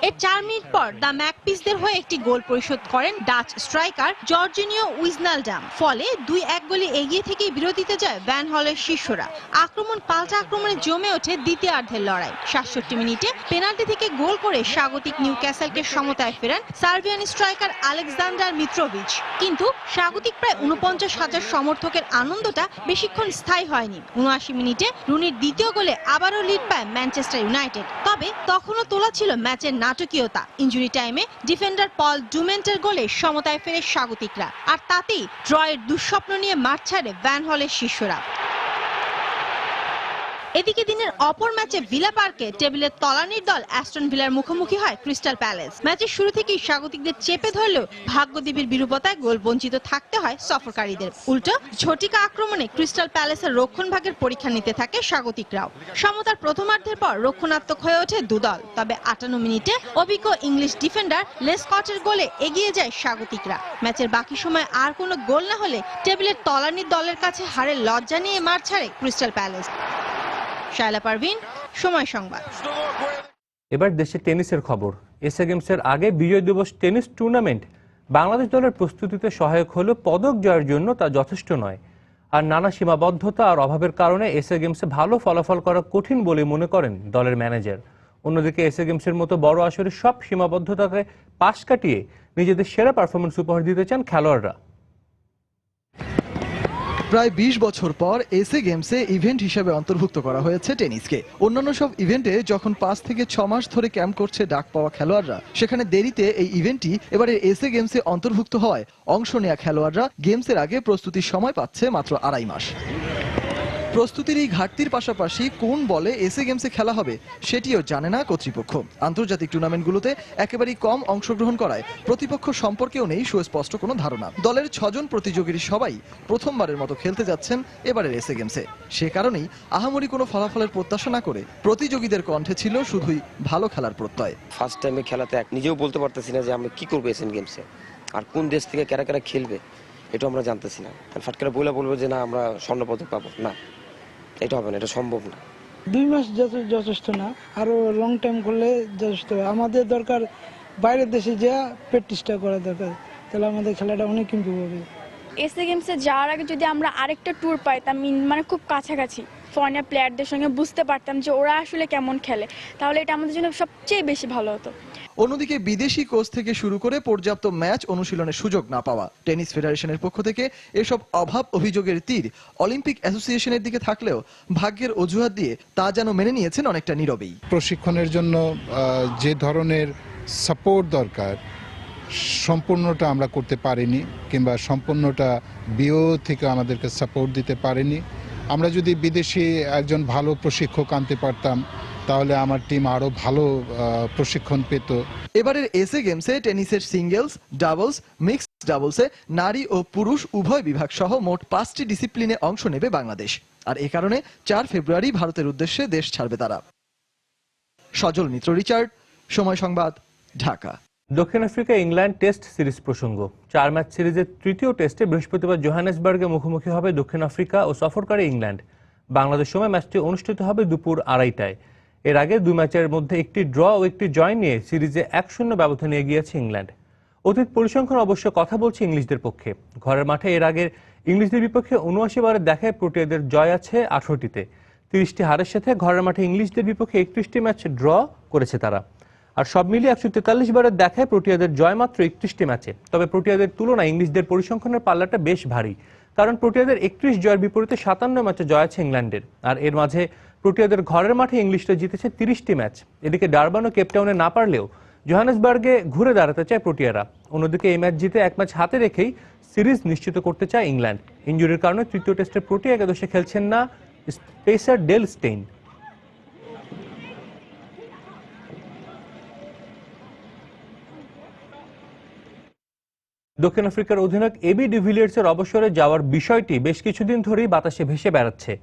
এর 4 মিনিট পর দ্য ম্যাকপিসদের হয়ে একটি গোল পরিশোধ করেন ডাচ স্ট্রাইকার জর্জিনিও উইজনালডাম। ফলে 2-1 গোলে এগিয়ে থেকেই বিরতিতে যায় ভ্যান হলের শিষ্যরা। আক্রমণ পাল্টা আক্রমণে জমে ওঠে দ্বিতীয়ার্ধের লড়াই। 67 মিনিটে পেনাল্টি থেকে গোল করে স্বাগতিক নিউক্যাসলকে সমতায় ফেরান সার্বিয়ান স্ট্রাইকার আলেকজান্ডার মিত্রোভিচ। কিন্তু স্বাগতিক প্রায় 49,000 সমর্থকের আনন্দটা বেশিক্ষণ স্থায়ী হয়নি। 79 মিনিটে রুনির দ্বিতীয় গোলে আবারও লিড পায় ম্যানচেস্টার ইউনাইটেড। তবে তখনও তোলা ছিল ম্যাচের নাটকীয়তা। ইনজুরি টাইমে ডিফেন্ডার পল ডুমেন্টের গোলে সমতায় ফেরে স্বাগতিকরা, আর তাতেই ড্রয়ের দুঃস্বপ্ন নিয়ে মাঠ ছাড়ে ভ্যান হলের শিষ্যরা। এদিকে দিনের অপর ম্যাচে ভিলা পার্কে টেবিলের তলানির দল অ্যাস্টন ভিলার মুখোমুখি হয় ক্রিস্টাল প্যালেস। ম্যাচের শুরু থেকেই স্বাগতিকদের চেপে ধরলেও ভাগ্যদেবীর বিরূপতায় গোল বঞ্চিত থাকতে হয় সফরকারীদের। উল্টো ঝটিকা আক্রমণে ক্রিস্টাল প্যালেসের রক্ষণভাগের পরীক্ষা নিতে থাকে স্বাগতিকরাও। সমতার প্রথমার্ধের পর রক্ষণাত্মক হয়ে ওঠে দুদল, তবে 58 মিনিটে অভিজ্ঞ ইংলিশ ডিফেন্ডার লেসকটের গোলে এগিয়ে যায় স্বাগতিকরা। ম্যাচের বাকি সময় আর কোনো গোল না হলে টেবিলের তলানির দলের কাছে হারের লজ্জা নিয়ে মাঠ ছাড়ে ক্রিস্টাল প্যালেস। শায়লা পারভিন, সময় সংবাদ। এবার দেশে টেনিসের খবর। এশিয়া গেমসের আগে বিজয় দিবস টেনিস টুর্নামেন্ট বাংলাদেশ দলের প্রস্তুতিতে সহায়ক হলেও পদক জয়ের জন্য তা যথেষ্ট নয়। আর নানা সীমাবদ্ধতা আর অভাবের কারণে এশিয়া গেমসে ভালো ফলাফল করা কঠিন বলে মনে করেন দলের ম্যানেজার। অন্যদিকে এশিয়া গেমসের মতো বড় আসরে সব সীমাবদ্ধতাকে পাশ কাটিয়ে নিজেদের সেরা পারফরমেন্স উপহার দিতে চান খেলোয়াড়রা। প্রায় 20 বছর পর এশিয়া গেমসে ইভেন্ট হিসেবে অন্তর্ভুক্ত করা হয়েছে টেনিসকে। অন্যান্য সব ইভেন্টে যখন 5 থেকে 6 মাস ধরে ক্যাম্প করছে ডাক পাওয়া খেলোয়াড়রা, সেখানে দেরিতে এই ইভেন্টটি এবারে এশিয়া গেমসে অন্তর্ভুক্ত হওয়ায় অংশ নেওয়া খেলোয়াড়রা গেমসের আগে প্রস্তুতির সময় পাচ্ছে মাত্র 2.5 মাস। প্রস্তুতির এই ঘাটতির পাশাপাশি কোন বলে এশিয়া গেমসে খেলা হবে সেটিও জানে না কর্তৃপক্ষ। আন্তর্জাতিক টুর্নামেন্টগুলোতে একেবারেই কম অংশগ্রহণ করায় প্রতিপক্ষ সম্পর্কেও নেই সুস্পষ্ট কোনো ধারণা। দলের 6 জন প্রতিযোগীর সবাই প্রথমবারের মতো খেলতে যাচ্ছেন এবারের এশিয়া গেমসে। সে কারণেই আহামরি কোনো ফলাফলের প্রত্যাশা না করে প্রতিযোগীদের কণ্ঠে ছিল শুধুই ভালো খেলার প্রত্যয়। ফার্স্ট টাইমে খেলাতে নিজেও বলতে পারতেছি না যে আমরা কি করবো এশিয়ান গেমসে, আর কোন দেশ থেকে কারা কারা খেলবে এটা আমরা জানতেছি না। ফাট করে বলবো যে না আমরা স্বর্ণপদক পাবো, না এটা হবে না, এটা সম্ভব না। 2 মাস যথেষ্ট না, আরো লং টাইম করলে যথেষ্ট। আমাদের দরকার বাইরের দেশে যা প্র্যাকটিসটা করা দরকার, তাহলে আমাদের খেলাটা অনেক ইমপ্রুভ হবে। এশিয়া গেমসে যাওয়ার আগে যদি আমরা আরেকটা ট্যুর পাইতাম, মানে খুব কাছাকাছি ফরেনার প্লেয়ারদের সঙ্গে বুঝতে পারতাম যে ওরা আসলে কেমন খেলে, তাহলে এটা আমাদের জন্য সবচেয়ে বেশি ভালো হতো। অন্যদিকে বিদেশি কোচ থেকে শুরু করে পর্যাপ্ত ম্যাচ অনুশীলনের সুযোগ না পাওয়া, টেনিস ফেডারেশনের পক্ষ থেকে এসব অভাব অভিযোগের তীর অলিম্পিক অ্যাসোসিয়েশনের দিকে থাকলেও ভাগ্যের অজুহাত দিয়ে তা যেন মেনে নিয়েছেন অনেকটা নীরবেই। প্রশিক্ষণের জন্য যে ধরনের সাপোর্ট দরকার সম্পূর্ণটা আমরা করতে পারিনি, কিংবা সম্পূর্ণটা বিও থেকে আমাদেরকে সাপোর্ট দিতে পারেনি। আমরা যদি বিদেশি একজন ভালো প্রশিক্ষক আনতে পারতাম তাহলে আমার টিম আরো ভালো প্রশিক্ষণ পেত। এবারের এশিয়া গেমসে টেনিসের সিঙ্গেলস, ডাবলস, মিক্সড ডাবলসে নারী ও পুরুষ উভয় বিভাগ সহ মোট 5টি ডিসিপ্লিনে অংশ নেবে বাংলাদেশ। আর এ কারণে 4 ফেব্রুয়ারি ভারতের উদ্দেশ্যে দেশ ছাড়বে তারা। সজল মিত্র, রিচার্ড, সময় সংবাদ, ঢাকা। দক্ষিণ আফ্রিকা ইংল্যান্ড টেস্ট সিরিজ প্রসঙ্গ। 4 ম্যাচ সিরিজের তৃতীয় টেস্টে বৃহস্পতিবার জোহানেসবার্গে মুখোমুখি হবে দক্ষিণ আফ্রিকা ও সফরকারী ইংল্যান্ড। বাংলাদেশ সময় ম্যাচটি অনুষ্ঠিত হবে দুপুর 2:30টায়। এর আগে 2 ম্যাচের মধ্যে একটি ড্র ও একটি জয় নিয়ে সিরিজে 1-0 ব্যবধানে এগিয়েছে ইংল্যান্ড। অতীত পরিসংখ্যান অবশ্য কথা বলছে ইংলিশদের পক্ষে। ঘরের মাঠে এর আগের ইংলিশদের বিপক্ষে 79 বারে দেখায় প্রোটিয়াদের জয় আছে 18টিতে। 30টি হারের সাথে ঘরের মাঠে ইংলিশদের বিপক্ষে 31টি ম্যাচ ড্র করেছে তারা। আর সব মিলিয়ে 143 বারের দেখায় প্রোটিয়াদের জয় মাত্র 31টি ম্যাচে। তবে প্রোটিয়াদের তুলনায় ইংলিশদের পরিসংখ্যানের পাল্লাটা বেশ ভারী, কারণ প্রোটিয়াদের 31 জয়ের বিপরীতে 57 ম্যাচে জয় আছে ইংল্যান্ডের। আর এর মাঝে প্রোটিয়াদের ঘরের মাঠে ইংলিশরা জিতেছে 30টি ম্যাচ। এদিকে ডারবান ও কেপটাউনে না পারলেও জোহানেসবার্গে ঘুরে দাঁড়াতে চায় প্রোটিয়ারা। অন্যদিকে এই ম্যাচ জিতে 1 ম্যাচ হাতে রেখেই সিরিজ নিশ্চিত করতে চায় ইংল্যান্ড। ইনজুরির কারণে তৃতীয় টেস্টের প্রোটিয়া একাদশে খেলছেন না পেসার ডেল স্টেইন। দক্ষিণ আফ্রিকার অধিনায়ক এবি ডিভিলিয়ার্সের অবসরে যাওয়ার বিষয়টি বেশ কিছুদিন ধরেই বাতাসে ভেসে বেড়াচ্ছে।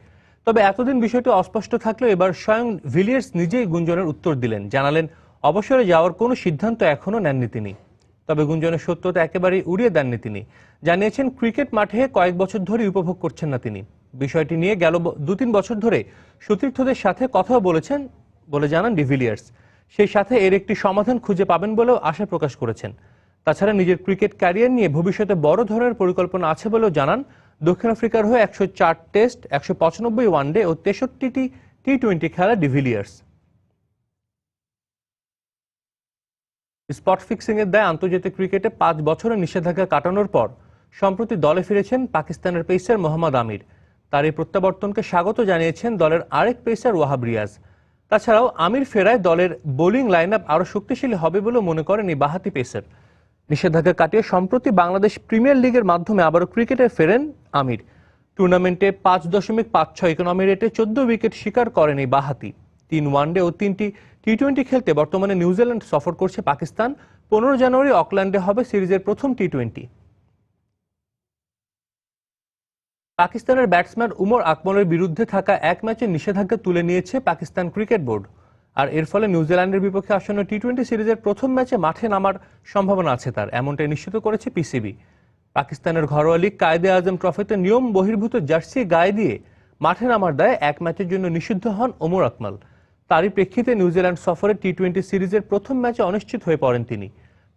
তবে এতদিন বিষয়টি অস্পষ্ট থাকলেও এবার স্বয়ং ভিলিয়ার্স নিজেই গুঞ্জনের উত্তর দিলেন, জানালেন অবসরে যাওয়ার কোনো সিদ্ধান্ত এখনও নেননি তিনি। তবে গুঞ্জনের সত্যতা একেবারেই উড়িয়ে দেননি তিনি। জানিয়েছেন ক্রিকেট মাঠে কয়েক বছর ধরে উপভোগ করছেন না তিনি। বিষয়টি নিয়ে গেল 2-3 বছর ধরে সতীর্থদের সাথে কথাও বলেছেন বলে জানান ডিভিলিয়ার্স। সেই সাথে এর একটি সমাধান খুঁজে পাবেন বলেও আশা প্রকাশ করেছেন। তাছাড়া নিজের ক্রিকেট ক্যারিয়ার নিয়ে ভবিষ্যতে বড় ধরনের পরিকল্পনা আছে বলেও জানান দক্ষিণ আফ্রিকার হয়ে 104 টেস্ট, 195 ওয়ানডে ও 63টি টি-20 খেলা ডিভিলিয়ার্স। স্পট ফিক্সিং এর দায়ে আন্তর্জাতিক ক্রিকেটে 5 বছরের নিষেধাজ্ঞা কাটানোর পর সম্প্রতি দলে ফিরেছেন পাকিস্তানের পেসার মোহাম্মদ আমির। তার এই প্রত্যাবর্তনকে স্বাগত জানিয়েছেন দলের আরেক পেসার ওয়াহাব রিয়াজ। তাছাড়াও আমির ফেরায় দলের বোলিং লাইন আপ আরও শক্তিশালী হবে বলে মনে করেন এই বাঁহাতি পেসার। নিষেধাজ্ঞা কাটিয়ে সম্প্রতি বাংলাদেশ প্রিমিয়ার লিগের মাধ্যমে আবারও ক্রিকেটে ফেরেন আমির। টুর্নামেন্টে 5.56 ইকোনমি রেটে 14 উইকেট শিকার করেন এই বাঁহাতি। 3 ওয়ানডে ও 3টি টি-20 খেলতে বর্তমানে নিউজিল্যান্ড সফর করছে পাকিস্তান। 15 জানুয়ারি অকল্যান্ডে হবে সিরিজের প্রথম টি-20। পাকিস্তানের ব্যাটসম্যান উমর আকমলের বিরুদ্ধে থাকা এক ম্যাচের নিষেধাজ্ঞা তুলে নিয়েছে পাকিস্তান ক্রিকেট বোর্ড। আর এর ফলে নিউজিল্যান্ডের বিপক্ষে আসন্ন টি-20 সিরিজের প্রথম ম্যাচে মাঠে নামার সম্ভাবনা আছে তার, এমনটাই নিশ্চিত করেছে পিসিবি। পাকিস্তানের ঘরোয়া লীগ কায়েদে আজম ট্রফিতে নিয়ম বহির্ভূত জার্সি গায়ে দিয়ে মাঠে নামার দায়ে এক ম্যাচের জন্য নিষিদ্ধ হন ওমর আকমল। তারই প্রেক্ষিতে নিউজিল্যান্ড সফরে টি-20 সিরিজের প্রথম ম্যাচে অনিশ্চিত হয়ে পড়েন তিনি।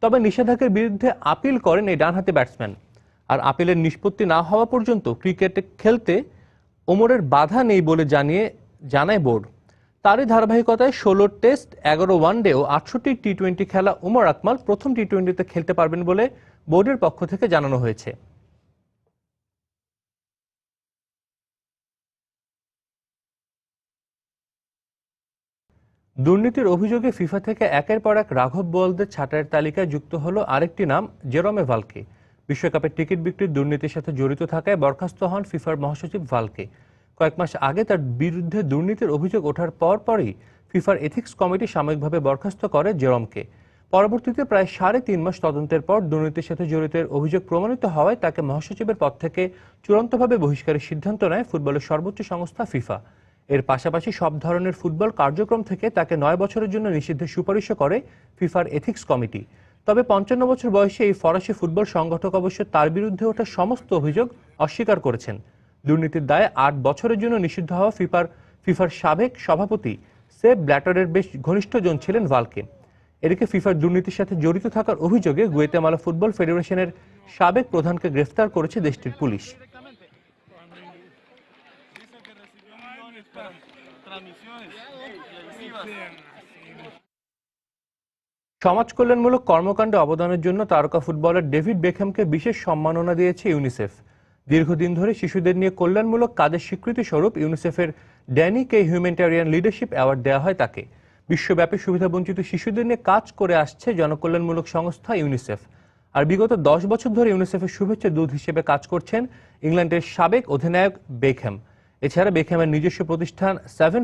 তবে নিষেধাজ্ঞার বিরুদ্ধে আপিল করেন এই ডানহাতি ব্যাটসম্যান। আর আপিলের নিষ্পত্তি না হওয়া পর্যন্ত ক্রিকেটে খেলতে ওমরের বাধা নেই বলে জানায় বোর্ড। তারই ধারাবাহিকতায় 16 টেস্ট, 11 ওয়ানডে ও 68 টি-20 খেলা ওমর আকমল প্রথম টি-20তে খেলতে পারবেন বলে বোর্ডের পক্ষ থেকে জানানো হয়েছে। দুর্নীতির অভিযোগে ফিফা থেকে একের পর এক রাঘব বোয়ালদের ছাঁটাইয়ের তালিকায় যুক্ত হলো আরেকটি নাম, জেরোমে ভালকে। বিশ্বকাপের টিকিট বিক্রির দুর্নীতির সাথে জড়িত থাকায় বরখাস্ত হন ফিফার মহাসচিব ভালকে। কয়েক মাস আগে তার বিরুদ্ধে দুর্নীতির অভিযোগ ওঠার পরই ফিফার এথিক্স কমিটি সাময়িকভাবে বরখাস্ত করে জেরোমকে। পরবর্তীতে প্রায় 3.5 মাস তদন্তের পর দুর্নীতির সাথে জড়িতের অভিযোগ প্রমাণিত হওয়ায় তাকে মহাসচিবের পদ থেকে চূড়ান্তভাবে বহিষ্কারের সিদ্ধান্ত নেয় ফুটবলের সর্বোচ্চ সংস্থা ফিফা। এর পাশাপাশি সব ধরনের ফুটবল কার্যক্রম থেকে তাকে 9 বছরের জন্য নিষিদ্ধের সুপারিশও করে ফিফার এথিক্স কমিটি। তবে 55 বছর বয়সে এই ফরাসি ফুটবল সংগঠক অবশ্য তার বিরুদ্ধে ওঠা সমস্ত অভিযোগ অস্বীকার করেছেন। দুর্নীতির দায়ে 8 বছরের জন্য নিষিদ্ধ হওয়া ফিফার সাবেক সভাপতি সেপ ব্ল্যাটারের বেশ ঘনিষ্ঠজন ছিলেন ভালকে। এদিকে ফিফার দুর্নীতির সাথে জড়িত থাকার অভিযোগে গুয়েতেমালা ফুটবল ফেডারেশনের সাবেক প্রধানকে গ্রেফতার করেছে দেশটির পুলিশ। সমাজ কল্যাণমূলক কর্মকাণ্ডে অবদানের জন্য তারকা ফুটবলার ডেভিড বেকহ্যামকে বিশেষ সম্মাননা দিয়েছে ইউনিসেফ। দীর্ঘদিন ধরে শিশুদের নিয়ে কল্যাণমূলক কাজের স্বীকৃতি স্বরূপ ইউনিসেফের ড্যানি কে হিউম্যানিটেরিয়ান লিডারশিপ অ্যাওয়ার্ড দেওয়া হয় তাকে। বিশ্বব্যাপী সুবিধাবঞ্চিত শিশুদের নিয়ে কাজ করে আসছে জনকল্যাণমূলক সংস্থা ইউনিসেফ। আর বিগত 10 বছর ধরে ইউনিসেফের শুভেচ্ছা দূত হিসেবে কাজ করছেন ইংল্যান্ডের সাবেক অধিনায়ক বেকহ্যাম। এছাড়া বেকহ্যামের নিজস্ব প্রতিষ্ঠান 7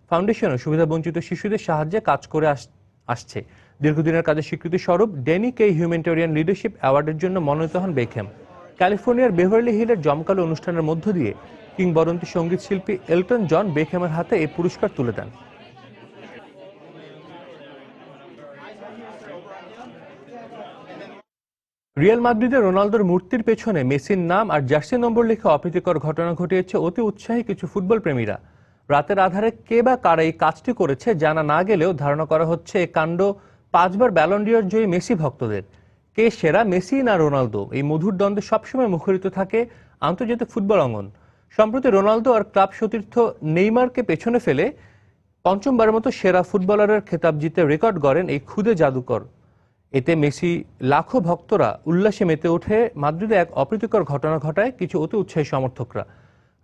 ফাউন্ডেশনও সুবিধাবঞ্চিত শিশুদের সাহায্যে কাজ করে আসছে। দীর্ঘদিনের কাজের স্বীকৃতি স্বরূপ ড্যানি কে হিউম্যানিটেরিয়ান লিডারশিপ অ্যাওয়ার্ডের জন্য মনোনীত হন বেকহ্যাম। ক্যালিফোর্নিয়ার বেভারলি হিলের জমকালো অনুষ্ঠানের মধ্য দিয়ে কিংবদন্তি সঙ্গীত শিল্পী এলটন জন বেকহ্যামের হাতে এই পুরস্কার তুলে দেন। রিয়াল মাদ্রিদের রোনালদোর মূর্তির পেছনে মেসির নাম আর জার্সি নম্বর লিখে অপ্রীতিকর ঘটনা ঘটিয়েছে অতি উৎসাহী কিছু ফুটবল প্রেমীরা। রাতের আধারে কে বা কারা এই কাজটি করেছে জানা না গেলেও ধারণা করা হচ্ছে এই কাণ্ড 5 বার ব্যালন ডি'র জয়ী মেসি ভক্তদের। কে সেরা, মেসি না রোনালদো, এই মধুর দ্বন্দ্বে সবসময় মুখরিত থাকে আন্তর্জাতিক ফুটবল অঙ্গন। সম্প্রতি রোনালদো আর ক্লাব সতীর্থ নেইমারকে পেছনে ফেলে 5মবারের মতো সেরা ফুটবলারের খেতাব জিতে রেকর্ড গড়েন এই ক্ষুদে জাদুকর। এতে মেসি লাখো ভক্তরা উল্লাসে মেতে ওঠে। মাদ্রিদে এক অপ্রীতিকর ঘটনা ঘটায় কিছু অতি উৎসাহী সমর্থকরা।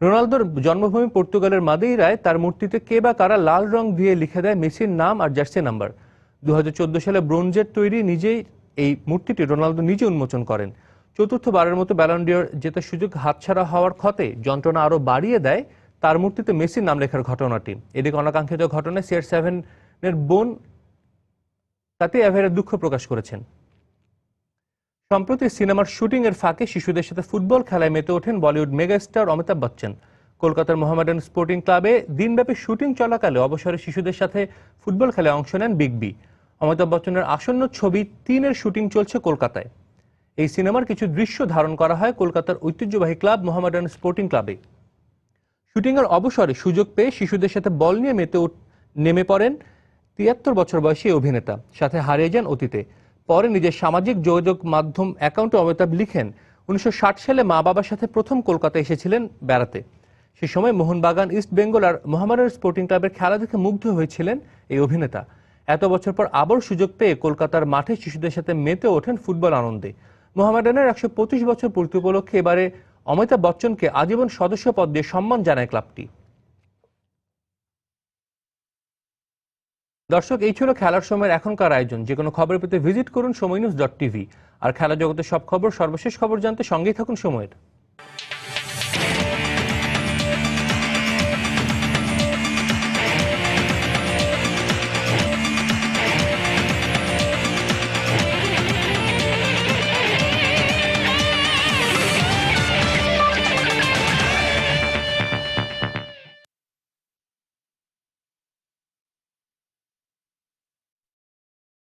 রোনালদোর জন্মভূমি পর্তুগালের মাদেইরায় তার মূর্তিতে কে বা কারা লাল রং দিয়ে লিখে দেয় মেসির নাম আর জার্সি নাম্বার। 2014 সালে ব্রোঞ্জের তৈরি এই মূর্তিটি রোনালদো নিজে উন্মোচন করেন। চতুর্থবারের মতো ব্যালন ডি'র জেতার সুযোগ হাতছাড়া হওয়ার ক্ষতে যন্ত্রণা আরও বাড়িয়ে দেয় তার মূর্তিতে মেসির নাম লেখার ঘটনাটি। এদিকে অনাকাঙ্ক্ষিত ঘটনায় CR7-এর বোন তাতে এভারে দুঃখ প্রকাশ করেছেন। সম্প্রতি সিনেমার শুটিং এর ফাঁকে শিশুদের সাথে ফুটবল খেলায় মেতে ওঠেন বলিউড মেগাস্টার অমিতাভ বচ্চন। কলকাতার মোহামেডান স্পোর্টিং ক্লাবে দিনব্যাপী শুটিং চলাকালে অবসরে শিশুদের সাথে ফুটবল খেলায় অংশ নেন বিগ বি। অমিতাভ বচ্চনের আসন্ন ছবি 3-এর শুটিং চলছে কলকাতায়। এই সিনেমার কিছু দৃশ্য ধারণ করা হয় কলকাতার ঐতিহ্যবাহী ক্লাব মোহামেডান স্পোর্টিং ক্লাবে। শুটিংয়ের অবসরে সুযোগ পেয়ে শিশুদের সাথে বল নিয়ে নেমে পড়েন 73 বছর বয়সী অভিনেতা, সাথে হারিয়ে যান অতীতে। পরে নিজের সামাজিক যোগাযোগ মাধ্যম অ্যাকাউন্টে অমিতাভ লিখেন 1960 সালে মা বাবার সাথে প্রথম কলকাতায় এসেছিলেন বেড়াতে। সে সময় মোহনবাগান, ইস্ট বেঙ্গল আর মোহামেডান স্পোর্টিং ক্লাবের খেলা দেখে মুগ্ধ হয়েছিলেন এই অভিনেতা। এত বছর পর আবার সুযোগ পেয়ে কলকাতার মাঠে শিশুদের সাথে মেতে ওঠেন ফুটবল আনন্দে। মোহামেডানের 125 বছর পূর্তি উপলক্ষে এবারে অমিতাভ বচ্চনকে আজীবন সদস্য পদ দিয়ে সম্মান জানায় ক্লাবটি। দর্শক, এই ছিল খেলার সময়ের এখনকার আয়োজন। যে কোনো খবর পেতে ভিজিট করুন সময়নিউজ.tv। আর খেলা জগতের সব খবর, সর্বশেষ খবর জানতে সঙ্গেই থাকুন সময়ের।